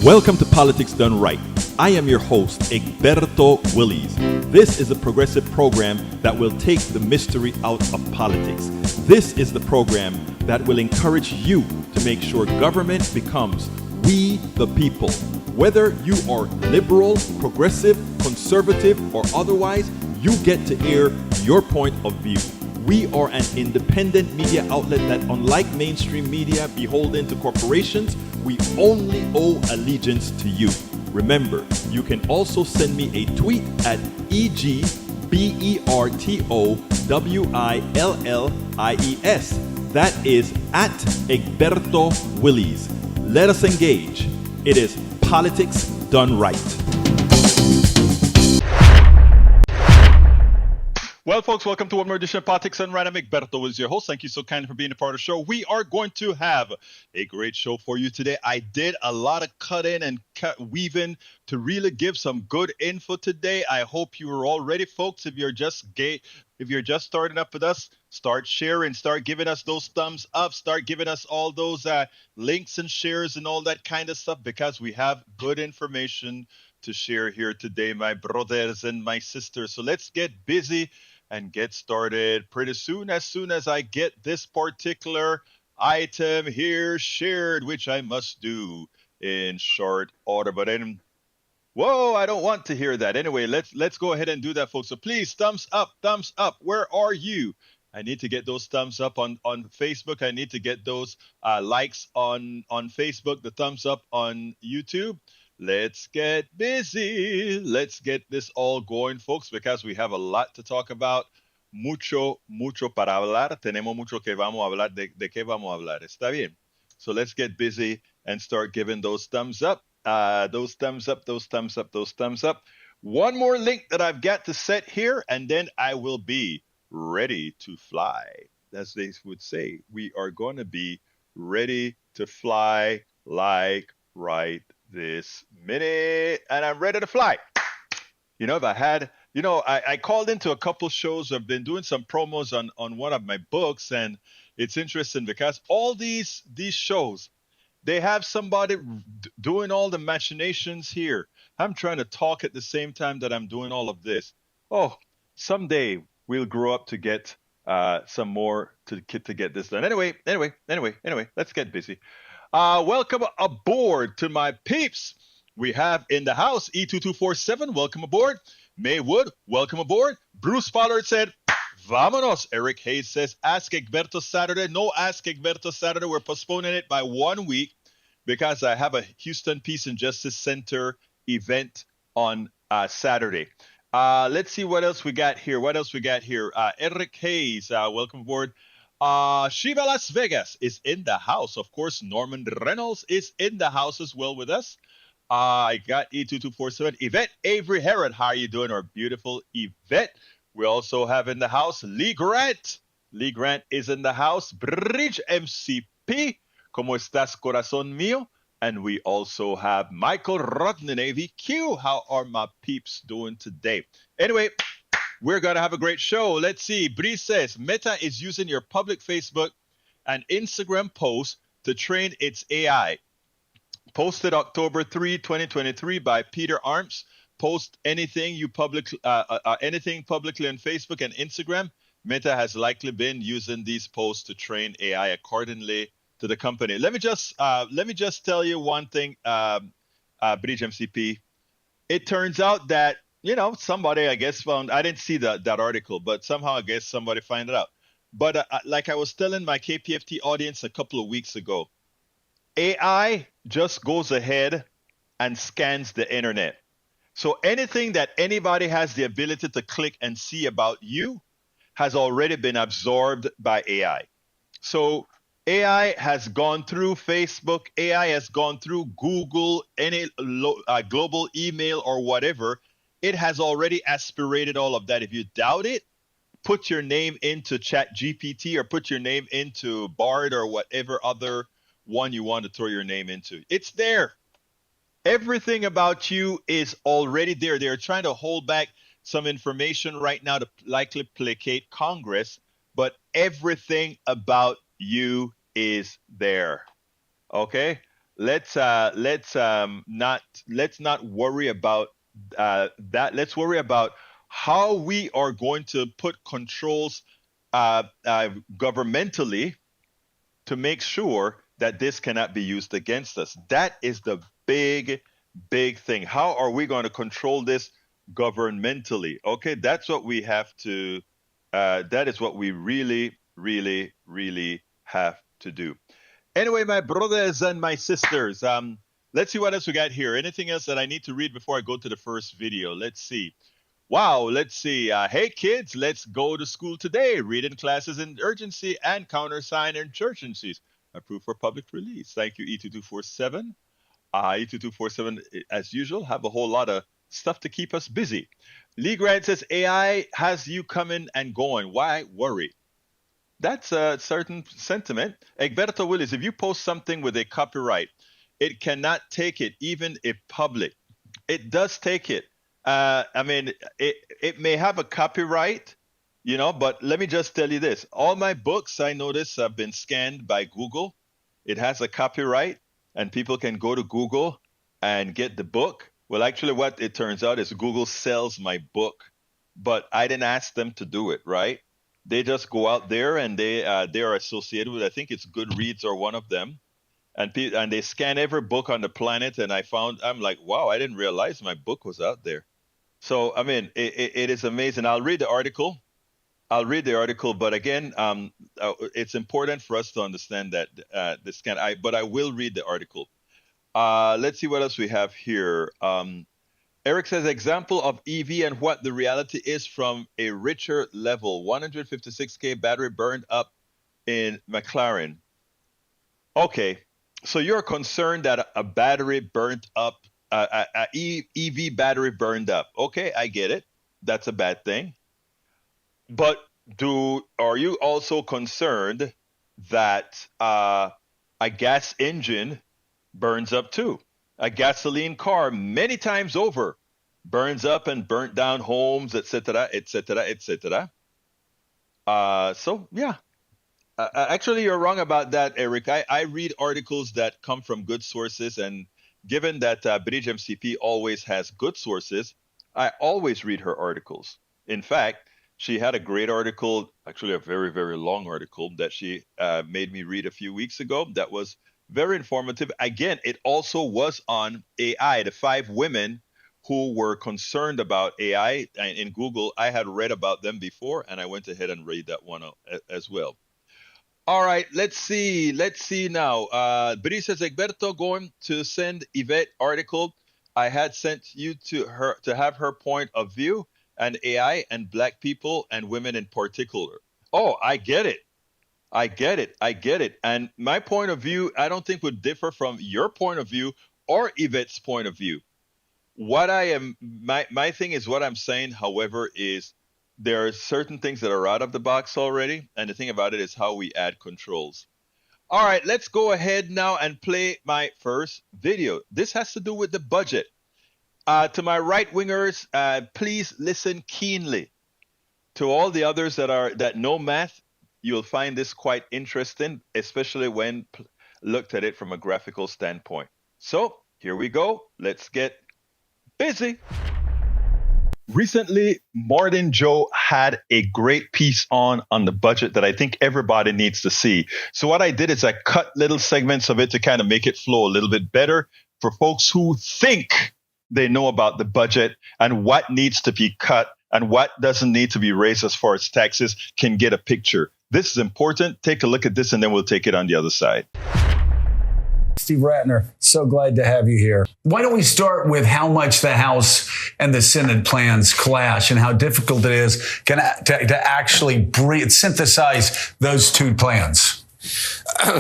Welcome to Politics Done Right. I am your host, Egberto Willies. This is a progressive program that will take the mystery out of politics. This is the program that will encourage you to make sure government becomes we the people. Whether you are liberal, progressive, conservative, or otherwise, you get to air your point of view. We are an independent media outlet that, unlike mainstream media beholden to corporations, we only owe allegiance to you. Remember, you can also send me a tweet at EGBERTOWILLIES. That is at Egberto Willies. Let us engage. It is Politics Done Right. Well, folks, welcome to one more edition of Politics and Right. I'm Egberto is your host. Thank you so kindly for being a part of the show. We are going to have a great show for you today. I did a lot of cutting and weaving to really give some good info today. I hope you are all ready, folks. If you're just starting up with us, start sharing, start giving us those thumbs up, start giving us all those links and shares and all that kind of stuff, because we have good information to share here today, my brothers and my sisters. So let's get busy and get started pretty soon as I get this particular item here shared, which I must do in short order. But whoa, I don't want to hear that. Anyway, let's go ahead and do that, folks. So please, thumbs up, thumbs up. Where are you? I need to get those thumbs up on Facebook. I need to get those likes on Facebook, the thumbs up on YouTube. Let's get busy. Let's get this all going, folks, because we have a lot to talk about. Mucho para hablar. Tenemos mucho que vamos a hablar. ¿De qué vamos a hablar? Está bien. So let's get busy and start giving those thumbs up. Those thumbs up, those thumbs up, those thumbs up. One more link that I've got to set here, and then I will be ready to fly. As they would say, we are going to be ready to fly like right this minute, and I'm ready to fly. If I had, I called into a couple shows. I've been doing some promos on one of my books, and it's interesting because all these shows, they have somebody doing all the machinations here. I'm trying to talk at the same time that I'm doing all of this. Oh, someday we'll grow up to get some more to get this done. Anyway, let's get busy. Welcome aboard to my peeps. We have in the house E2247, welcome aboard. May Wood, welcome aboard. Bruce Pollard said, Vámonos. Eric Hayes says, Ask Egberto Saturday. No Ask Egberto Saturday. We're postponing it by 1 week because I have a Houston Peace and Justice Center event on Saturday. Let's see what else we got here. Eric Hayes, welcome aboard. Shiva Las Vegas is in the house. Of course, Norman Reynolds is in the house as well with us. I got E2247. Yvette Avery Herod, how are you doing? Our beautiful Yvette. We also have in the house Lee Grant. Lee Grant is in the house. Bridge MCP. ¿Cómo estás, corazón mío? And we also have Michael Rattner, AVQ. How are my peeps doing today? Anyway, we're going to have a great show. Let's see. Bree says, Meta is using your public Facebook and Instagram posts to train its AI. Posted October 3, 2023 by Peter Arms. Post anything publicly on Facebook and Instagram. Meta has likely been using these posts to train AI accordingly to the company. Let me just tell you one thing, Bridge MCP. It turns out that somebody, I guess, found, I didn't see that article, but somehow I guess somebody found it out. But like I was telling my KPFT audience a couple of weeks ago, AI just goes ahead and scans the internet. So anything that anybody has the ability to click and see about you has already been absorbed by AI. So AI has gone through Facebook, AI has gone through Google, any global email or whatever. It has already aspirated all of that. If you doubt it, put your name into ChatGPT or put your name into Bard or whatever other one you want to throw your name into. It's there. Everything about you is already there. They're trying to hold back some information right now to likely placate Congress, but everything about you is there. Okay? let's not worry about that. Let's worry about how we are going to put controls governmentally to make sure that this cannot be used against us. That is the big thing. How are we going to control this governmentally? Okay, that's what we have to, that is what we really have to do. Anyway, my brothers and my sisters, let's see what else we got here. Anything else that I need to read before I go to the first video? Let's see. Wow, let's see. Hey kids, let's go to school today. Reading classes in urgency and countersign urgencies. Approved for public release. Thank you, E2247. E2247, as usual, have a whole lot of stuff to keep us busy. Lee Grant says, AI has you coming and going. Why worry? That's a certain sentiment. Egberto Willis, if you post something with a copyright, it cannot take it, even if public. It does take it. I mean, it may have a copyright, you know, but let me just tell you this. All my books, I notice, have been scanned by Google. It has a copyright, and people can go to Google and get the book. Well, actually, what it turns out is Google sells my book, but I didn't ask them to do it, right? They just go out there and they are associated with, I think it's Goodreads or one of them. And they scan every book on the planet. And I'm like, wow, I didn't realize my book was out there. So, I mean, it is amazing. I'll read the article. But again, it's important for us to understand that the scan, but I will read the article. Let's see what else we have here. Eric says, example of EV and what the reality is from a richer level. 156K battery burned up in McLaren. Okay, so you're concerned that a battery burnt up, EV battery burned up. Okay, I get it. That's a bad thing. But are you also concerned that a gas engine burns up too? A gasoline car many times over burns up and burnt down homes, etc., etc., etc. So yeah, actually you're wrong about that, Eric. I read articles that come from good sources, and given that Bridge MCP always has good sources, I always read her articles. In fact, she had a great article, actually a very, very long article that she made me read a few weeks ago that was very informative. Again, it also was on AI, the 5 women who were concerned about AI in Google. I had read about them before, and I went ahead and read that one as well. All right, let's see now. Bri says, Egberto, going to send Yvette article. I had sent you to her to have her point of view and AI and black people and women in particular. Oh, I get it. And my point of view, I don't think would differ from your point of view or Yvette's point of view. My thing is what I'm saying, however, is there are certain things that are out of the box already. And the thing about it is how we add controls. All right, let's go ahead now and play my first video. This has to do with the budget. To my right wingers, please listen keenly. To all the others that know math, you'll find this quite interesting, especially when looked at it from a graphical standpoint. So here we go. Let's get busy. Recently, Martin Joe had a great piece on the budget that I think everybody needs to see. So what I did is I cut little segments of it to kind of make it flow a little bit better for folks who think they know about the budget and what needs to be cut and what doesn't need to be raised as far as taxes can get a picture. This is important. Take a look at this, and then we'll take it on the other side. Steve Rattner, so glad to have you here. Why don't we start with how much the House and the Senate plans clash and how difficult it is to actually synthesize those two plans?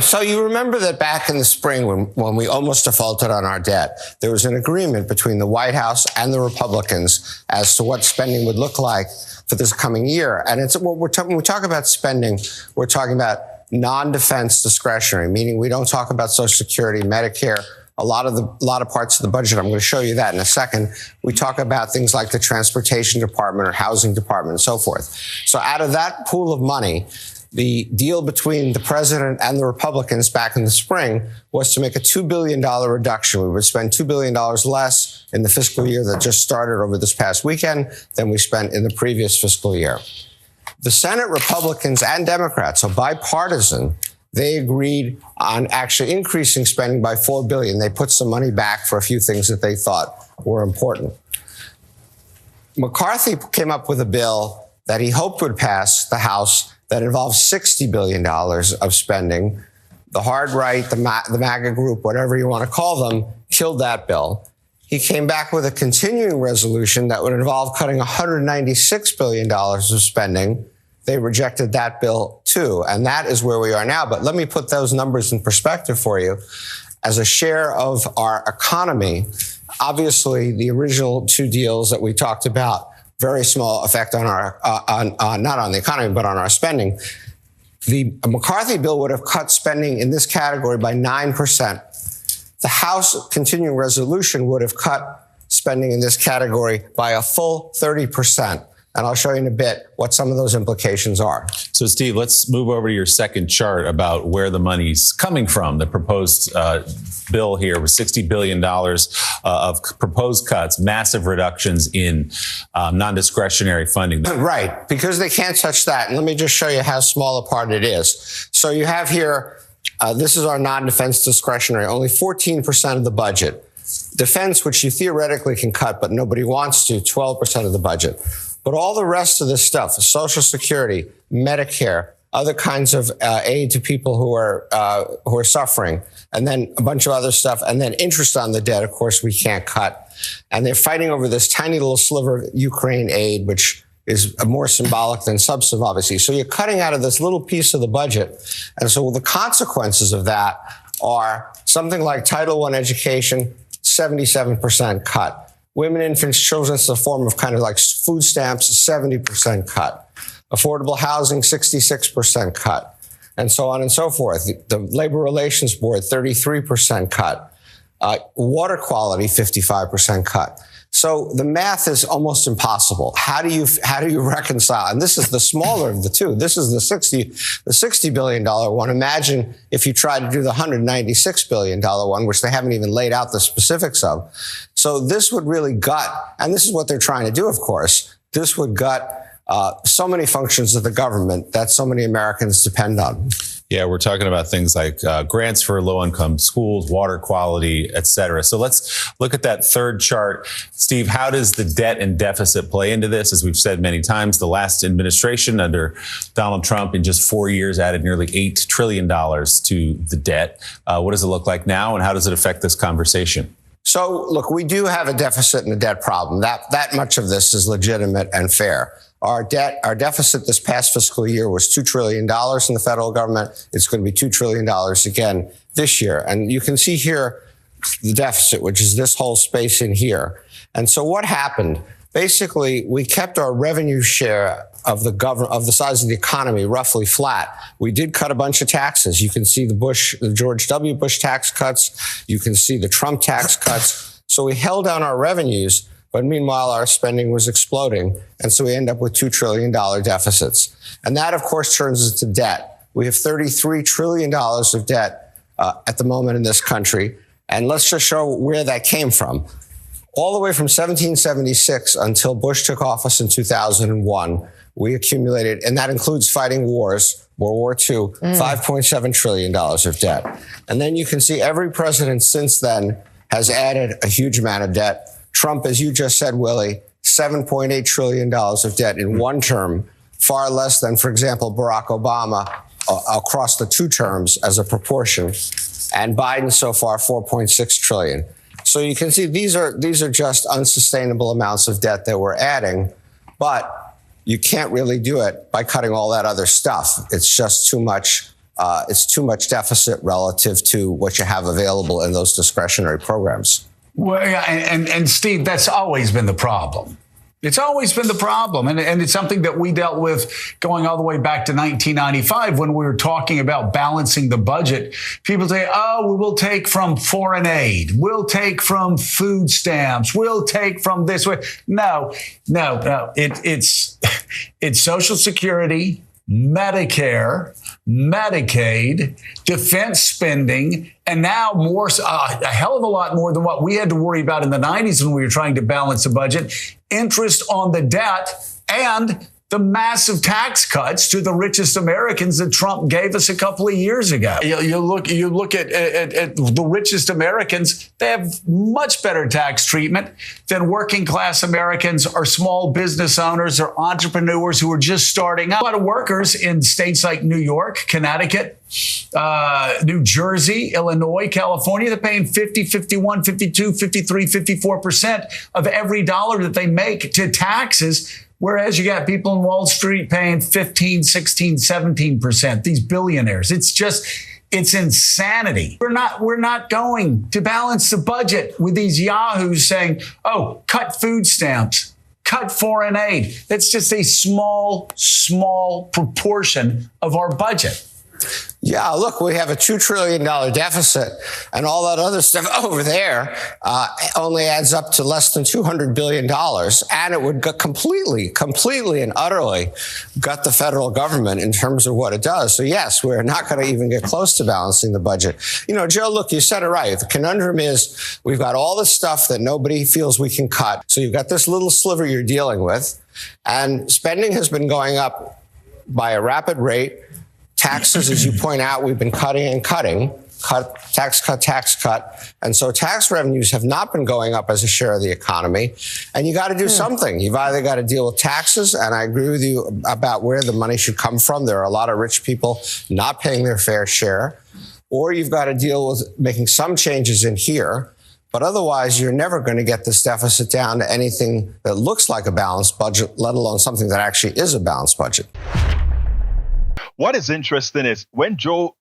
So you remember that back in the spring when we almost defaulted on our debt, there was an agreement between the White House and the Republicans as to what spending would look like for this coming year. And when we talk about spending, we're talking about non-defense discretionary, meaning we don't talk about Social Security, Medicare, a lot of parts of the budget. I'm going to show you that in a second. We talk about things like the Transportation Department or Housing Department and so forth. So out of that pool of money, The deal between the president and the Republicans back in the spring was to make a $2 billion reduction. We would spend $2 billion less in the fiscal year that just started over this past weekend than we spent in the previous fiscal year. The Senate Republicans and Democrats, so bipartisan, they agreed on actually increasing spending by $4 billion. They put some money back for a few things that they thought were important. McCarthy came up with a bill that he hoped would pass the House that involves $60 billion of spending. The hard right, the MAGA group, whatever you want to call them, killed that bill. He came back with a continuing resolution that would involve cutting $196 billion of spending. They rejected that bill, too. And that is where we are now. But let me put those numbers in perspective for you. As a share of our economy, obviously, the original two deals that we talked about, very small effect on our, not on the economy, but on our spending. The McCarthy bill would have cut spending in this category by 9%. The House continuing resolution would have cut spending in this category by a full 30%. And I'll show you in a bit what some of those implications are. So, Steve, let's move over to your second chart about where the money's coming from. The proposed bill here was $60 billion of proposed cuts, massive reductions in non-discretionary funding. Right, because they can't touch that. And let me just show you how small a part it is. So you have here, this is our non-defense discretionary, only 14% of the budget. Defense, which you theoretically can cut, but nobody wants to, 12% of the budget. But all the rest of this stuff, Social Security, Medicare, other kinds of aid to people who are suffering, and then a bunch of other stuff, and then interest on the debt, of course, we can't cut. And they're fighting over this tiny little sliver of Ukraine aid, which is more symbolic than substantive, obviously. So you're cutting out of this little piece of the budget. And so the consequences of that are something like Title I education, 77% cut. Women, infants, children, it's a form of kind of like food stamps, 70% cut. Affordable housing, 66% cut. And so on and so forth. The Labor Relations Board, 33% cut. Water quality, 55% cut. So the math is almost impossible. How do you reconcile? And this is the smaller of the two. This is the $60 billion one. Imagine if you try to do the $196 billion one, which they haven't even laid out the specifics of. So this would really gut, and this is what they're trying to do, of course. This would gut so many functions of the government that so many Americans depend on. Yeah, we're talking about things like grants for low-income schools, water quality, et cetera. So let's look at that third chart. Steve, how does the debt and deficit play into this? As we've said many times, the last administration under Donald Trump in just 4 years added nearly $8 trillion to the debt. What does it look like now, and how does it affect this conversation? So, look, we do have a deficit and a debt problem. That much of this is legitimate and fair. Our deficit this past fiscal year was $2 trillion in the federal government. It's going to be $2 trillion again this year. And you can see here the deficit, which is this whole space in here. And so what happened? Basically, we kept our revenue share of the size of the economy roughly flat. We did cut a bunch of taxes. You can see the George W. Bush tax cuts. You can see the Trump tax cuts. So we held down our revenues. But meanwhile, our spending was exploding. And so we end up with $2 trillion deficits. And that, of course, turns into debt. We have $33 trillion of debt at the moment in this country. And let's just show where that came from. All the way from 1776 until Bush took office in 2001, we accumulated, and that includes fighting wars, World War II, $5.7 trillion of debt. And then you can see every president since then has added a huge amount of debt. Trump, as you just said, Willie, $7.8 trillion of debt in one term, far less than, for example, Barack Obama across the two terms as a proportion. And Biden so far, $4.6 trillion. So you can see these are just unsustainable amounts of debt that we're adding, but you can't really do it by cutting all that other stuff. It's just too much. It's too much deficit relative to what you have available in those discretionary programs. Well, yeah, and Steve, that's always been the problem. It's always been the problem. And it's something that we dealt with going all the way back to 1995 when we were talking about balancing the budget. People say, oh, we will take from foreign aid. We'll take from food stamps. We'll take from this way. No. It's Social Security, Medicare, Medicaid, defense spending, and now more, a hell of a lot more than what we had to worry about in the 90s when we were trying to balance the budget, interest on the debt, and the massive tax cuts to the richest Americans that Trump gave us a couple of years ago. You look at the richest Americans, they have much better tax treatment than working class Americans or small business owners or entrepreneurs who are just starting out. A lot of workers in states like New York, Connecticut, New Jersey, Illinois, California, they're paying 50, 51, 52, 53, 54% of every dollar that they make to taxes. Whereas you got people in Wall Street paying 15, 16, 17%, these billionaires. It's insanity. We're not going to balance the budget with these yahoos saying, oh, cut food stamps, cut foreign aid. That's just a small proportion of our budget. Yeah, look, we have a $2 trillion deficit, and all that other stuff over there only adds up to less than $200 billion, and it would completely and utterly gut the federal government in terms of what it does. So, yes, we're not going to even get close to balancing the budget. You know, Joe, look, you said it right. The conundrum is we've got all this stuff that nobody feels we can cut. So you've got this little sliver you're dealing with, and spending has been going up by a rapid rate. Taxes, as you point out, we've been cutting, tax cut. And so tax revenues have not been going up as a share of the economy. And you got to do something. You've either got to deal with taxes, and I agree with you about where the money should come from. There are a lot of rich people not paying their fair share. Or you've got to deal with making some changes in here. But otherwise, you're never going to get this deficit down to anything that looks like a balanced budget, let alone something that actually is a balanced budget. What is interesting is when Joe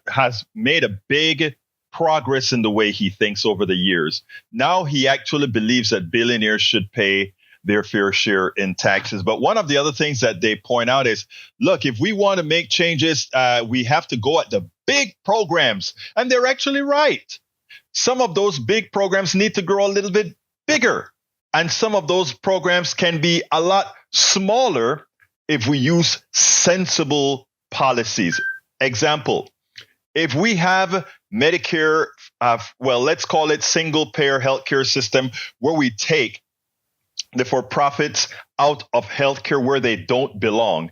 has made a big progress in the way he thinks over the years. Now he actually believes that billionaires should pay their fair share in taxes. But one of the other things that they point out is, look, if we want to make changes, we have to go at the big programs. And they're actually right. Some of those big programs need to grow a little bit bigger. And some of those programs can be a lot smaller if we use sensible policies. Example, if we have Medicare, let's call it single-payer healthcare system, where we take the for-profits out of healthcare where they don't belong,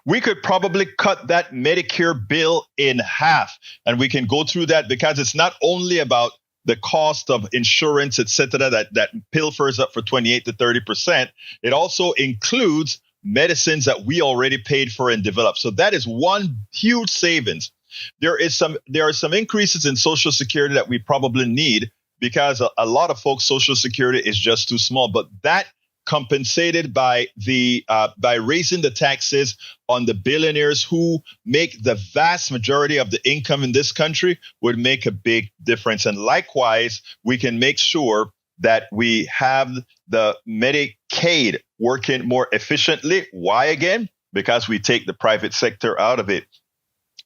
we could probably cut that Medicare bill in half. And we can go through that because it's not only about the cost of insurance, et cetera, that pilfers up for 28 to 30%. It also includes medicines that we already paid for and developed. So that is one huge savings. There are some increases in Social Security that we probably need because a lot of folks' Social Security is just too small. But that compensated by raising the taxes on the billionaires who make the vast majority of the income in this country would make a big difference. And likewise, we can make sure that we have the Medicaid working more efficiently. Why again? Because we take the private sector out of it.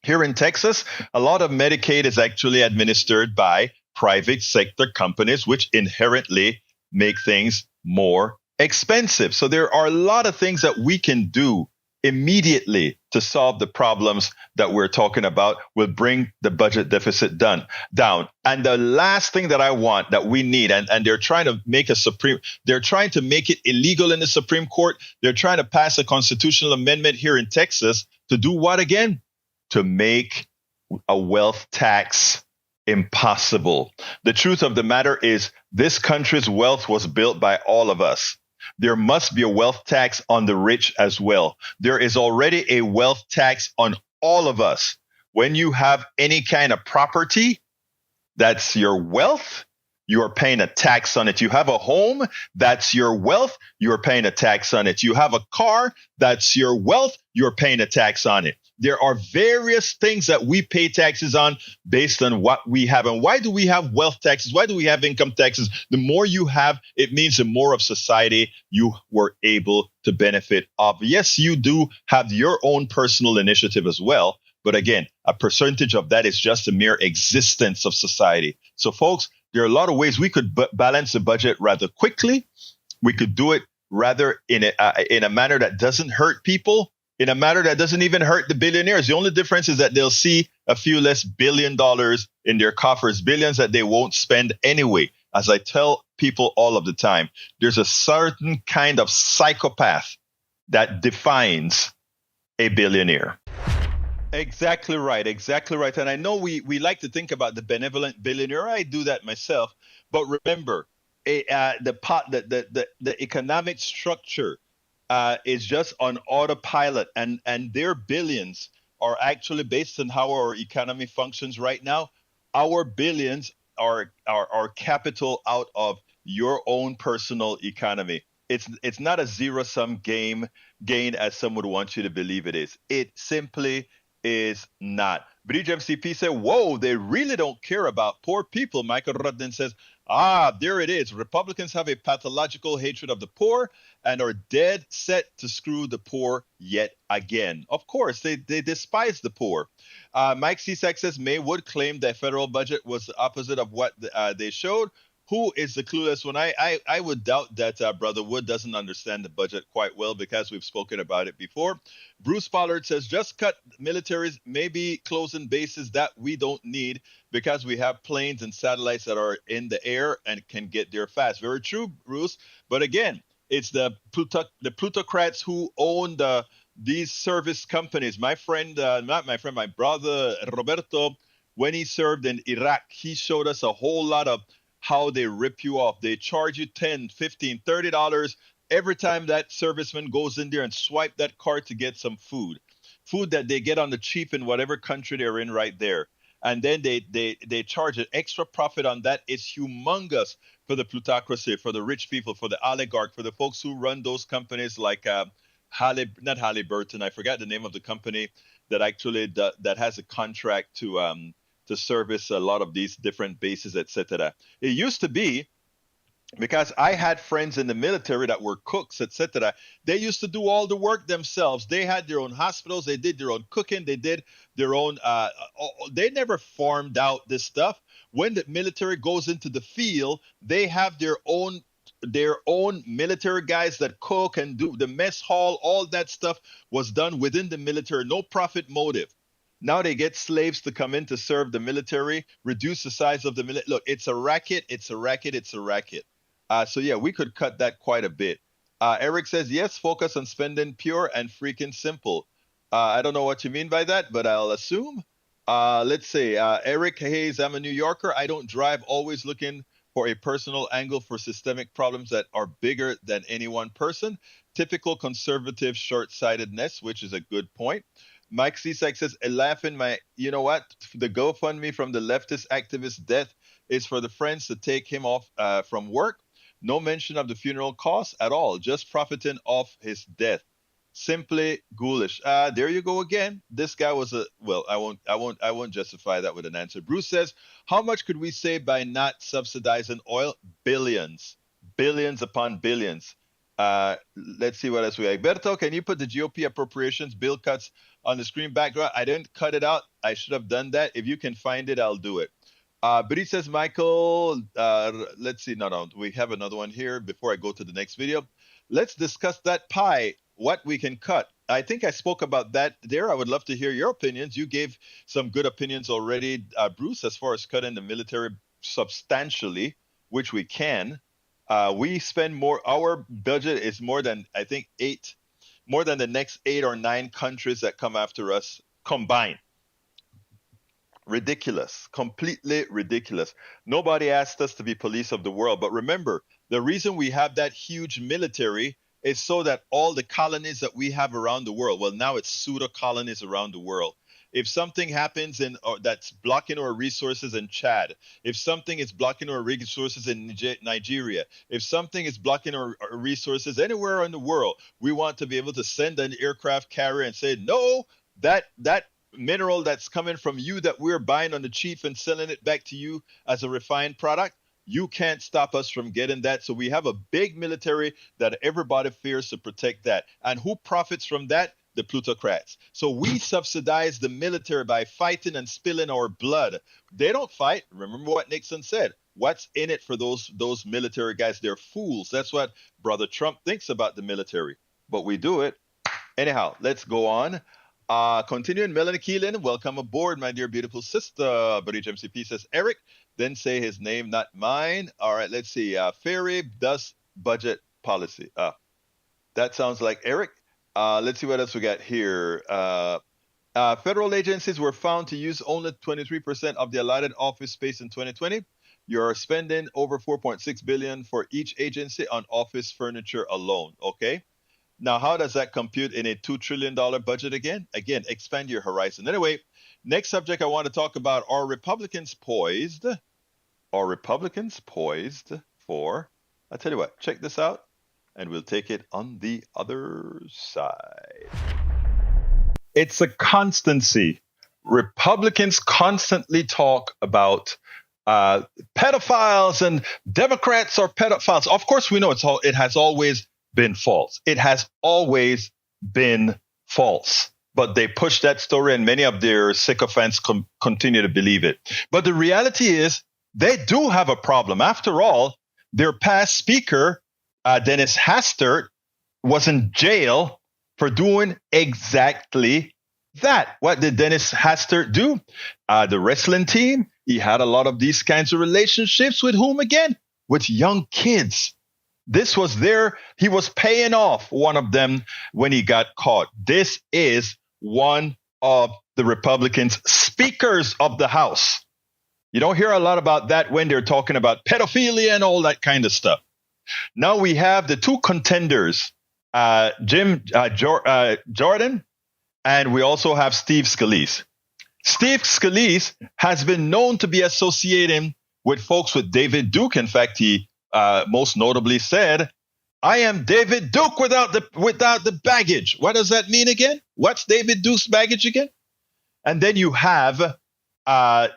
Here in Texas, a lot of Medicaid is actually administered by private sector companies, which inherently make things more expensive. So there are a lot of things that we can do immediately to solve the problems that we're talking about, will bring the budget deficit down. And the last thing that I want that we need, and they're trying to make they're trying to make it illegal in the Supreme Court. They're trying to pass a constitutional amendment here in Texas to do what again? To make a wealth tax impossible. The truth of the matter is this country's wealth was built by all of us. There must be a wealth tax on the rich as well. There is already a wealth tax on all of us. When you have any kind of property, that's your wealth, you are paying a tax on it. You have a home, that's your wealth, you're paying a tax on it. You have a car, that's your wealth, you're paying a tax on it. There are various things that we pay taxes on based on what we have. And why do we have wealth taxes? Why do we have income taxes? The more you have, it means the more of society you were able to benefit of. Yes, you do have your own personal initiative as well. But again, a percentage of that is just a mere existence of society. So folks, there are a lot of ways we could balance the budget rather quickly. We could do it rather in a manner that doesn't hurt people. in a matter that doesn't even hurt the billionaires. The only difference is that they'll see a few less $1 billion in their coffers, billions that they won't spend anyway. As I tell people all of the time, there's a certain kind of psychopath that defines a billionaire. Exactly right. Exactly right. And I know we like to think about the benevolent billionaire. I do that myself. But remember, the economic structure is just on autopilot, and their billions are actually based on how our economy functions right now. Our billions are capital out of your own personal economy. It's not a zero-sum gain as some would want you to believe it is. It simply is not. Bridge MCP said, whoa, they really don't care about poor people. Michael Rattner says, there it is. Republicans have a pathological hatred of the poor and are dead set to screw the poor yet again. Of course, they despise the poor. Mike Cisak says, May would claim that federal budget was the opposite of what they showed. Who is the clueless one? I would doubt that Brother Wood doesn't understand the budget quite well because we've spoken about it before. Bruce Pollard says, just cut militaries, maybe closing bases that we don't need because we have planes and satellites that are in the air and can get there fast. Very true, Bruce. But again, it's the plutocrats who own these service companies. My brother Roberto, when he served in Iraq, he showed us a whole lot of how they rip you off. They charge you $10, $15, $30 every time that serviceman goes in there and swipe that card to get some food that they get on the cheap in whatever country they're in right there. And then they charge an extra profit on that. It's humongous for the plutocracy, for the rich people, for the oligarch, for the folks who run those companies like not Halliburton. I forgot the name of the company that actually that has a contract to service a lot of these different bases, etc. It used to be, because I had friends in the military that were cooks, etc. They used to do all the work themselves. They had their own hospitals. They did their own cooking. They did their own. They never farmed out this stuff. When the military goes into the field, they have their own military guys that cook and do the mess hall. All that stuff was done within the military. No profit motive. Now they get slaves to come in to serve the military, reduce the size of the military. Look, it's a racket. It's a racket. It's a racket. So yeah, we could cut that quite a bit. Eric says, yes, focus on spending pure and freaking simple. I don't know what you mean by that, but I'll assume. Let's say, Eric Hayes, I'm a New Yorker. I don't drive, always looking for a personal angle for systemic problems that are bigger than any one person. Typical conservative short-sightedness, which is a good point. Mike Cisak says, you know what? The GoFundMe from the leftist activist death is for the friends to take him off from work. No mention of the funeral costs at all, just profiting off his death. Simply ghoulish. There you go again. This guy was I won't justify that with an answer. Bruce says, how much could we save by not subsidizing oil? Billions upon billions. Let's see what else we have. Berto, can you put the GOP appropriations bill cuts on the screen background? I didn't cut it out. I should have done that. If you can find it, I'll do it. But he says, Michael, let's see. No, we have another one here before I go to the next video. Let's discuss that pie, what we can cut. I think I spoke about that there. I would love to hear your opinions. You gave some good opinions already, Bruce, as far as cutting the military substantially, which we can. We spend more. Our budget is more than, I think, more than the next 8 or 9 countries that come after us combined. Ridiculous, completely ridiculous. Nobody asked us to be police of the world. But remember, the reason we have that huge military is so that all the colonies that we have around the world, well, now it's pseudo colonies around the world. If something happens that's blocking our resources in Chad, if something is blocking our resources in Nigeria, if something is blocking our resources anywhere in the world, we want to be able to send an aircraft carrier and say, no, that mineral that's coming from you that we're buying on the cheap and selling it back to you as a refined product, you can't stop us from getting that. So we have a big military that everybody fears to protect that. And who profits from that? The plutocrats. So we subsidize the military by fighting and spilling our blood. They don't fight. Remember what Nixon said. What's in it for those military guys? They're fools. That's what Brother Trump thinks about the military. But we do it. Anyhow, let's go on. Continuing, Melanie Keelan, welcome aboard, my dear beautiful sister. Bridge MCP says Eric, then say his name, not mine. All right, let's see. Ferry does budget policy. That sounds like Eric. Let's see what else we got here. Federal agencies were found to use only 23% of the allotted office space in 2020. You're spending over $4.6 billion for each agency on office furniture alone. Okay. Now, how does that compute in a $2 trillion budget again? Again, expand your horizon. Anyway, next subject I want to talk about, are Republicans poised? Are Republicans poised for, I'll tell you what, check this out, and we'll take it on the other side. It's a constancy. Republicans constantly talk about pedophiles, and Democrats are pedophiles. Of course, we know it has always been false. It has always been false. But they push that story, and many of their sycophants continue to believe it. But the reality is they do have a problem. After all, their past speaker, Dennis Hastert, was in jail for doing exactly that. What did Dennis Hastert do? The wrestling team, he had a lot of these kinds of relationships with whom again? With young kids. This was he was paying off one of them when he got caught. This is one of the Republicans' speakers of the House. You don't hear a lot about that when they're talking about pedophilia and all that kind of stuff. Now we have the two contenders, Jordan, and we also have Steve Scalise. Steve Scalise has been known to be associating with folks with David Duke. In fact, he most notably said, "I am David Duke without the baggage." What does that mean again? What's David Duke's baggage again? And then you have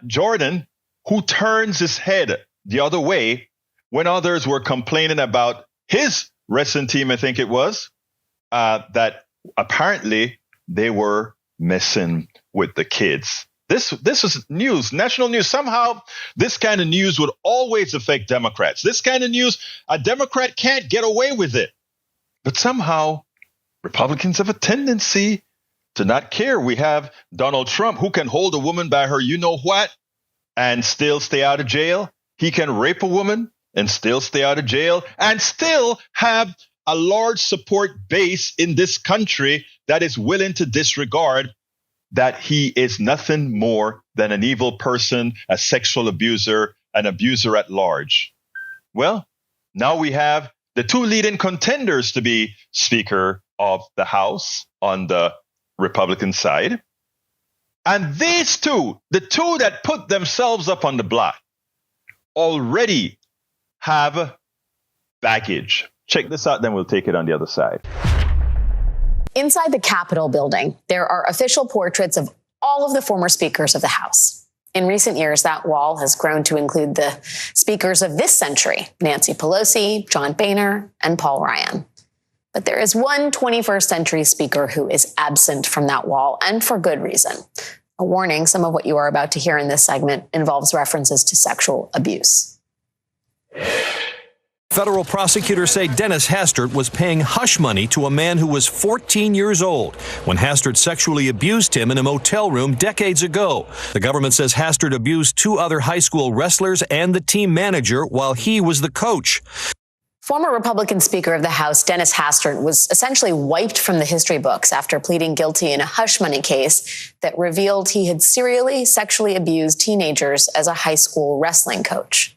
Jordan, who turns his head the other way when others were complaining about his wrestling team, I think it was, that apparently they were messing with the kids. This is news, national news. Somehow, this kind of news would always affect Democrats. This kind of news, a Democrat can't get away with it. But somehow, Republicans have a tendency to not care. We have Donald Trump, who can hold a woman by her you-know-what and still stay out of jail. He can rape a woman and still stay out of jail and still have a large support base in this country that is willing to disregard that he is nothing more than an evil person, a sexual abuser, an abuser at large. Well, now we have the two leading contenders to be Speaker of the House on the Republican side. And these two, the two that put themselves up on the block, already have baggage. Check this out, then we'll take it on the other side. Inside the Capitol building, there are official portraits of all of the former speakers of the House. In recent years, that wall has grown to include the speakers of this century, Nancy Pelosi, John Boehner, and Paul Ryan. But there is one 21st century speaker who is absent from that wall, and for good reason. A warning, some of what you are about to hear in this segment involves references to sexual abuse. Federal prosecutors say Dennis Hastert was paying hush money to a man who was 14 years old when Hastert sexually abused him in a motel room decades ago. The government says Hastert abused two other high school wrestlers and the team manager while he was the coach. Former Republican Speaker of the House, Dennis Hastert, was essentially wiped from the history books after pleading guilty in a hush money case that revealed he had serially sexually abused teenagers as a high school wrestling coach.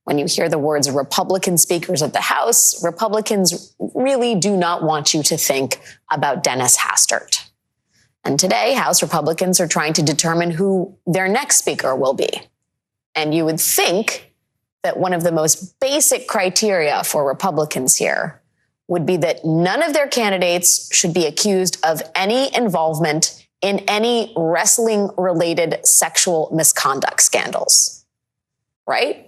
When you hear the words Republican speakers of the House, Republicans really do not want you to think about Dennis Hastert. And today, House Republicans are trying to determine who their next speaker will be. And you would think that one of the most basic criteria for Republicans here would be that none of their candidates should be accused of any involvement in any wrestling-related sexual misconduct scandals. Right?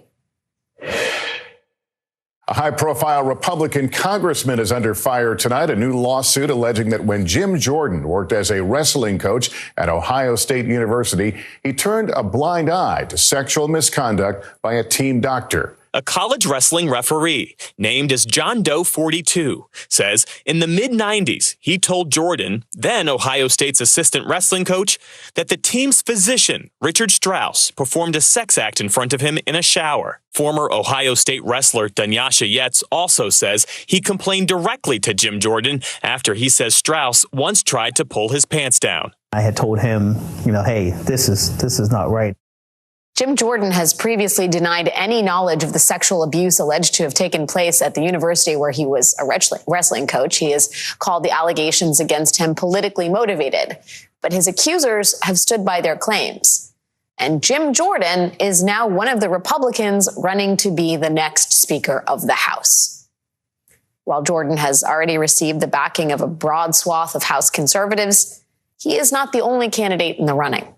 A high-profile Republican congressman is under fire tonight. A new lawsuit alleging that when Jim Jordan worked as a wrestling coach at Ohio State University, he turned a blind eye to sexual misconduct by a team doctor. a college wrestling referee named as John Doe 42, says in the mid-90s, he told Jordan, then Ohio State's assistant wrestling coach, that the team's physician, Richard Strauss, performed a sex act in front of him in a shower. Former Ohio State wrestler Dunyasha Yetz also says he complained directly to Jim Jordan after he says Strauss once tried to pull his pants down. I had told him, hey, this is not right. Jim Jordan has previously denied any knowledge of the sexual abuse alleged to have taken place at the university where he was a wrestling coach. He has called the allegations against him politically motivated, but his accusers have stood by their claims. And Jim Jordan is now one of the Republicans running to be the next Speaker of the House. While Jordan has already received the backing of a broad swath of House conservatives, he is not the only candidate in the running.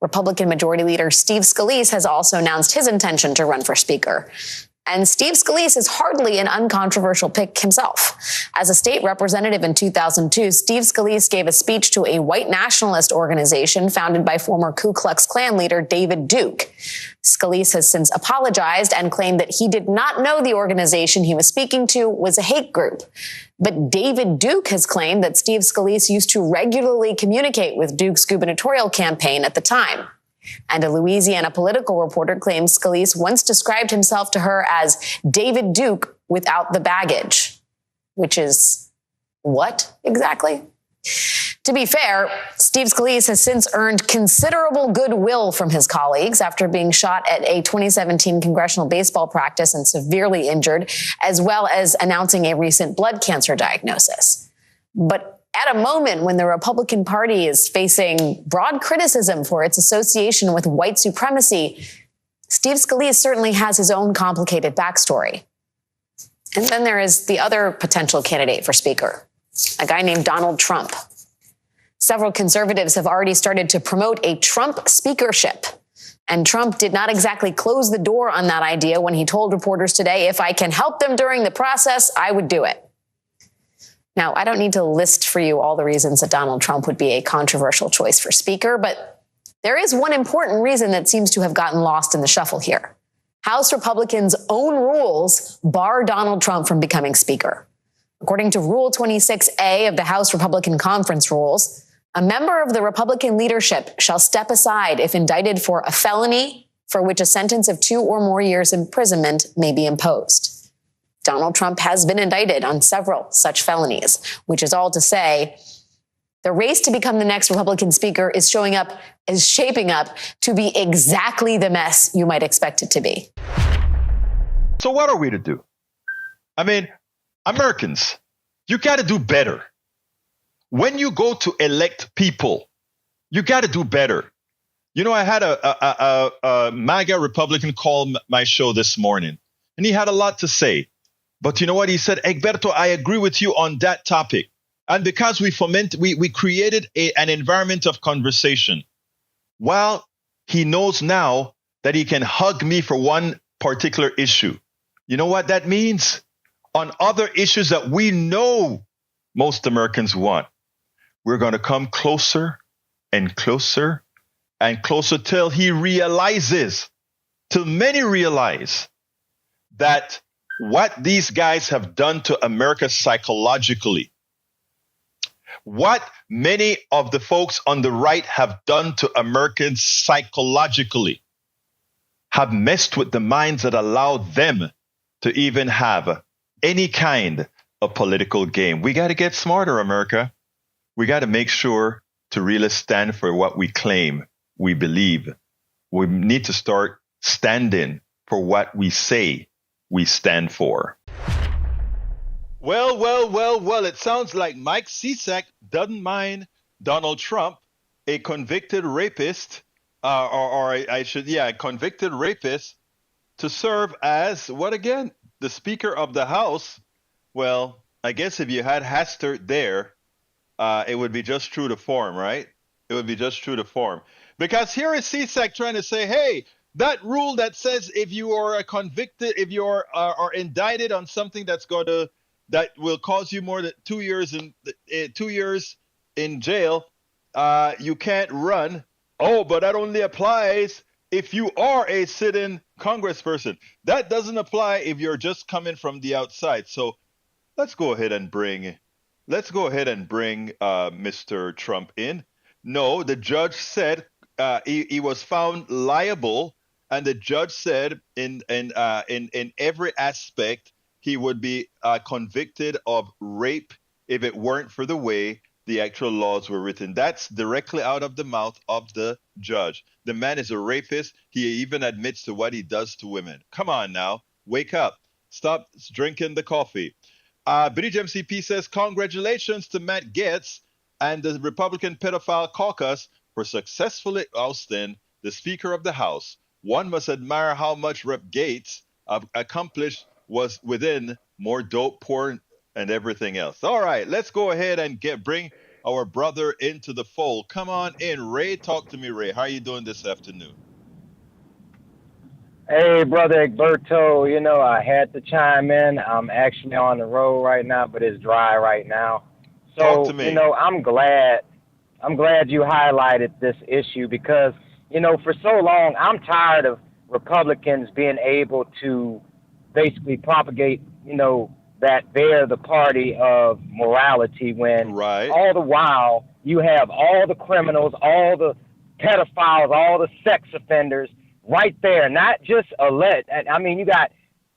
Republican Majority Leader Steve Scalise has also announced his intention to run for Speaker. And Steve Scalise is hardly an uncontroversial pick himself. As a state representative in 2002, Steve Scalise gave a speech to a white nationalist organization founded by former Ku Klux Klan leader David Duke. Scalise has since apologized and claimed that he did not know the organization he was speaking to was a hate group. But David Duke has claimed that Steve Scalise used to regularly communicate with Duke's gubernatorial campaign at the time. And a Louisiana political reporter claims Scalise once described himself to her as David Duke without the baggage. Which is what exactly? To be fair, Steve Scalise has since earned considerable goodwill from his colleagues after being shot at a 2017 congressional baseball practice and severely injured, as well as announcing a recent blood cancer diagnosis. But at a moment when the Republican Party is facing broad criticism for its association with white supremacy, Steve Scalise certainly has his own complicated backstory. And then there is the other potential candidate for Speaker, a guy named Donald Trump. Several conservatives have already started to promote a Trump speakership. And Trump did not exactly close the door on that idea when he told reporters today, if I can help them during the process, I would do it. Now, I don't need to list for you all the reasons that Donald Trump would be a controversial choice for Speaker, but there is one important reason that seems to have gotten lost in the shuffle here. House Republicans' own rules bar Donald Trump from becoming Speaker. According to Rule 26A of the House Republican Conference Rules, a member of the Republican leadership shall step aside if indicted for a felony for which a sentence of 2 or more years imprisonment may be imposed. Donald Trump has been indicted on several such felonies, which is all to say the race to become the next Republican Speaker is shaping up to be exactly the mess you might expect it to be. So what are we to do? I mean, Americans, you got to do better. When you go to elect people, you got to do better. You know, I had a MAGA Republican call my show this morning, and he had a lot to say. But you know what? He said, Egberto, I agree with you on that topic. And because we created an environment of conversation. Well, he knows now that he can hug me for one particular issue. You know what that means? On other issues that we know most Americans want, we're going to come closer and closer and closer till he realizes, till many realize that what these guys have done to America psychologically, what many of the folks on the right have done to Americans psychologically, have messed with the minds that allow them to even have any kind of political game. We got to get smarter, America. We got to make sure to really stand for what we claim, we believe. We need to start standing for what we say we stand for. Well, it sounds like Mike Cisak doesn't mind Donald Trump, a convicted rapist, a convicted rapist, to serve as, what again? The Speaker of the House. Well, I guess if you had Hastert there, it would be just true to form, right? It would be just true to form. Because here is Cisak trying to say, hey, that rule that says if you are convicted, if you are indicted on something that will cause you more than 2 years in jail, you can't run. Oh, but that only applies if you are a sit-in congressperson. That doesn't apply if you're just coming from the outside. So let's go ahead and bring Mr. Trump in. No, the judge said he was found liable, and the judge said in every aspect he would be convicted of rape if it weren't for the way the actual laws were written. That's directly out of the mouth of the judge. The man is a rapist. He even admits to what he does to women. Come on now, wake up. Stop drinking the coffee. British MCP says, congratulations to Matt Gaetz and the Republican pedophile caucus for successfully ousting the Speaker of the House. One must admire how much Rep. Gaetz accomplished was within more dope porn and everything else. All right, let's go ahead and bring our brother into the fold. Come on in, Ray. Talk to me, Ray. How are you doing this afternoon? Hey, Brother Egberto, you know, I had to chime in. I'm actually on the road right now, but it's dry right now. So, Talk to me. You know, I'm glad you highlighted this issue because, you know, for so long, I'm tired of Republicans being able to basically propagate, you know, that they're the party of morality when all the while you have all the criminals, all the pedophiles, all the sex offenders right there, not just alleged. I mean, you got,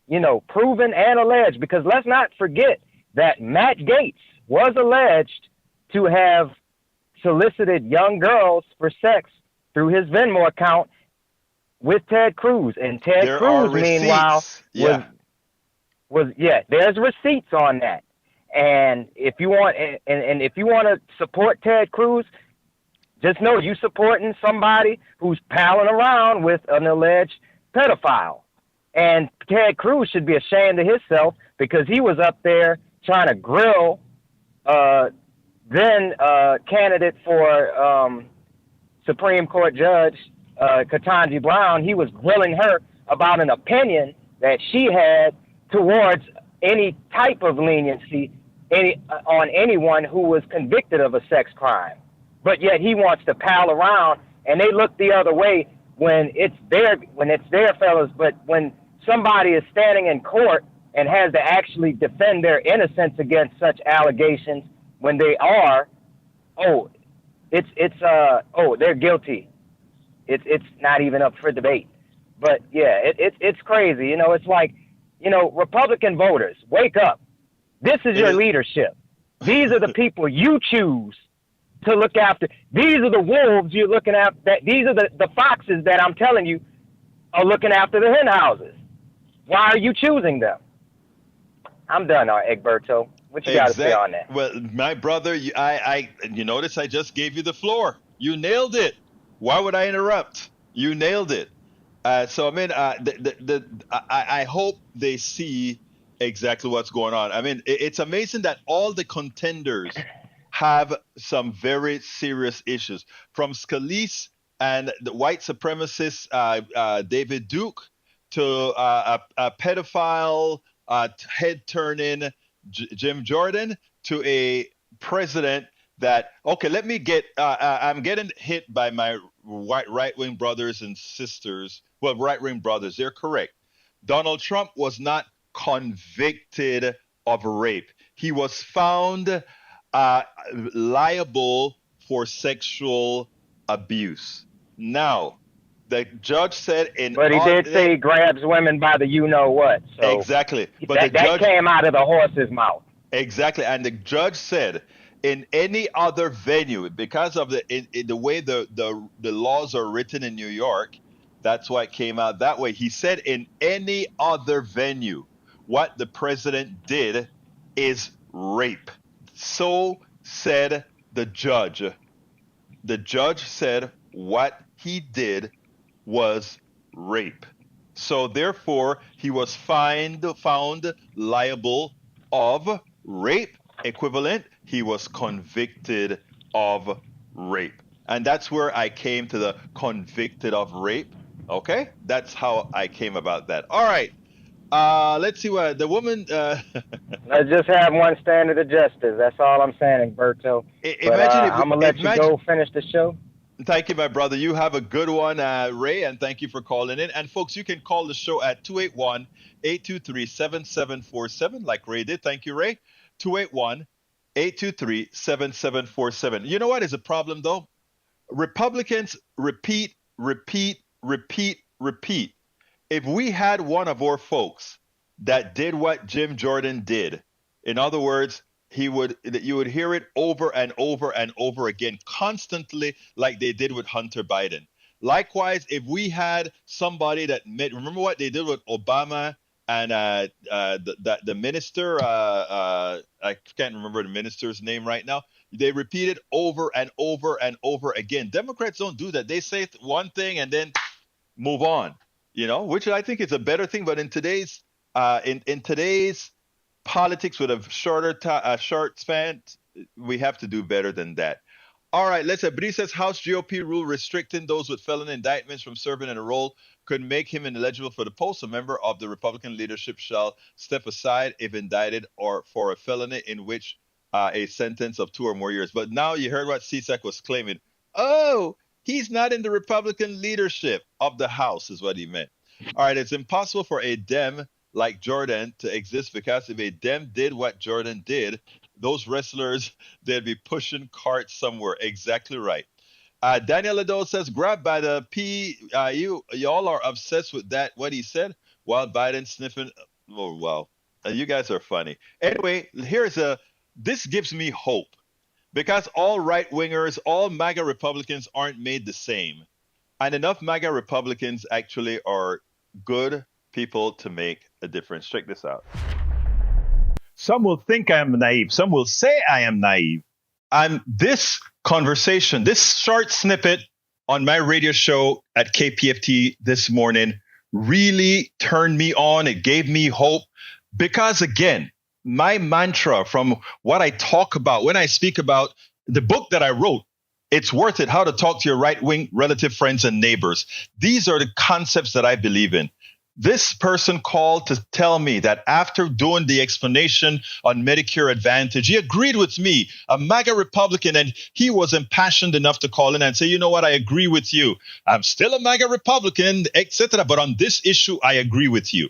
you know, proven and alleged, because let's not forget that Matt Gaetz was alleged to have solicited young girls for sex through his Venmo account with Ted Cruz. And Ted Cruz, meanwhile, there's receipts on that. And if you want, and if you want to support Ted Cruz, just know you supporting somebody who's palling around with an alleged pedophile. And Ted Cruz should be ashamed of himself because he was up there trying to grill then candidate for Supreme Court Judge Ketanji Brown. He was grilling her about an opinion that she had towards any type of leniency on anyone who was convicted of a sex crime. But yet he wants to pal around, and they look the other way when it's their fellas. But when somebody is standing in court and has to actually defend their innocence against such allegations, when they are, they're guilty. It's not even up for debate. But yeah, it's crazy. You know, it's like, you know, Republican voters, wake up. This is your leadership. These are the people you choose to look after. These are the wolves you're looking at. These are the foxes that I'm telling you are looking after the hen houses. Why are you choosing them? I'm done, Egberto. What you got to say on that? Well, my brother, you notice I just gave you the floor. You nailed it. Why would I interrupt? You nailed it. So I mean, I hope they see exactly what's going on. I mean, it's amazing that all the contenders have some very serious issues, from Scalise and the white supremacist David Duke to a pedophile head-turning Jim Jordan to a president that, okay, let me get, I'm getting hit by my right-wing brothers and sisters. Well, right-wing brothers, they're correct. Donald Trump was not convicted of rape. He was found liable for sexual abuse. Now, the judge said but he did say he grabs women by the you-know-what. So exactly. But that came out of the horse's mouth. Exactly. And the judge said in any other venue, because of the way the laws are written in New York, that's why it came out that way. He said in any other venue, what the president did is rape. So said the judge. The judge said what he did was rape. So therefore, he was found liable of rape equivalent. He was convicted of rape. And that's where I came to the convicted of rape. Okay? That's how I came about that. All right. Let's see what the woman. Let's just have one standard of justice. That's all I'm saying, Egberto. I'm gonna let you go finish the show. Thank you, my brother. You have a good one, Ray, and thank you for calling in. And folks, you can call the show at 281-823-7747, like Ray did. Thank you, Ray. 281-823-7747. You know what is a problem, though? Republicans repeat. If we had one of our folks that did what Jim Jordan did, in other words, you would hear it over and over and over again, constantly, like they did with Hunter Biden. Likewise, if we had somebody that remember what they did with Obama and the minister, I can't remember the minister's name right now. They repeat it over and over and over again. Democrats don't do that. They say one thing and then move on, which I think is a better thing. But in today's in today's politics with a short span, we have to do better than that. All right, let's say Bree says House GOP rule restricting those with felony indictments from serving in a role could make him ineligible for the post. A member of the Republican leadership shall step aside if indicted or for a felony in which a sentence of 2 or more years. But now you heard what CSAC was claiming. Oh, he's not in the Republican leadership of the House is what he meant. All right, it's impossible for a Dem like Jordan to exist because if a Dem did what Jordan did, those wrestlers, they'd be pushing carts somewhere. Exactly right. Daniel Lado says, grabbed by the P. Y'all are obsessed with that, what he said, while Biden sniffing. Oh, wow. You guys are funny. Anyway, this gives me hope because all right-wingers, all MAGA Republicans aren't made the same. And enough MAGA Republicans actually are good people to make a difference. Check this out. Some will think I am naive. Some will say I am naive. And this conversation, this short snippet on my radio show at KPFT this morning really turned me on. It gave me hope because, again, my mantra from what I talk about when I speak about the book that I wrote, It's Worth It, How to Talk to Your Right-Wing Relative Friends and Neighbors. These are the concepts that I believe in. This person called to tell me that after doing the explanation on Medicare Advantage, he agreed with me, a MAGA Republican, and he was impassioned enough to call in and say, you know what, I agree with you. I'm still a MAGA Republican, etc. But on this issue, I agree with you.